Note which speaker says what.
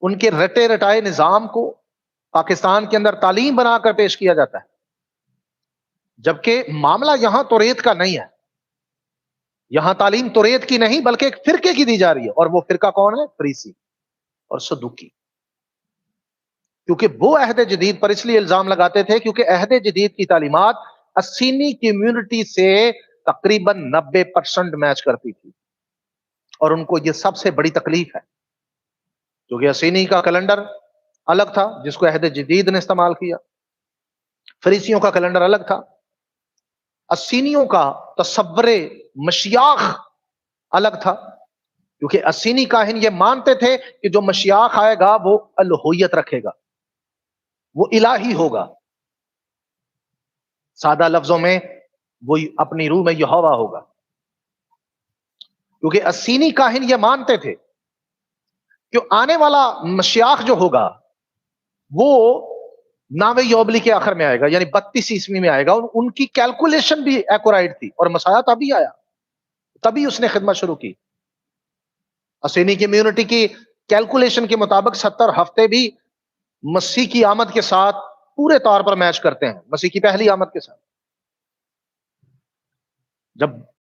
Speaker 1: ان کے رٹے رٹائے نظام کو پاکستان کے اندر تعلیم بنا کر پیش کیا جاتا ہے، جبکہ معاملہ یہاں توریت کا نہیں ہے. یہاں تعلیم توریت کی نہیں بلکہ ایک فرقے کی دی جا رہی ہے، اور وہ فرقہ کون ہے؟ فریسی اور صدوقی. کیونکہ وہ عہد جدید پر اس لیے الزام لگاتے تھے کیونکہ عہد جدید کی تعلیمات اسینی کمیونٹی سے تقریباً 90% میچ کرتی تھی، اور ان کو یہ سب سے بڑی تکلیف ہے کیونکہ اسینی کا کیلنڈر الگ تھا جس کو عہد جدید نے استعمال کیا، فریسیوں کا کیلنڈر الگ تھا. اسینیوں کا تصور مشیاخ الگ تھا کیونکہ اسینی کاہن یہ مانتے تھے کہ جو مشیاخ آئے گا وہ الوہیت رکھے گا، وہ الہی ہوگا. سادہ لفظوں میں وہ اپنی روح میں یہوہ ہوگا، کیونکہ اسینی کاہن یہ مانتے تھے کہ آنے والا مشیاخ جو ہوگا وہ 9ویں یوبلی کے آخر میں آئے گا، یعنی 32 عیسوی میں آئے گا. اور ان کی کیلکولیشن بھی ایکورائٹ تھی، اور مسیح تبھی آیا، تبھی اس نے خدمت شروع کی. اسینی کمیونٹی کی کیلکولیشن کے مطابق 70 ہفتے بھی مسیح کی آمد کے ساتھ پورے طور پر میچ کرتے ہیں، مسیح کی پہلی آمد کے ساتھ. جب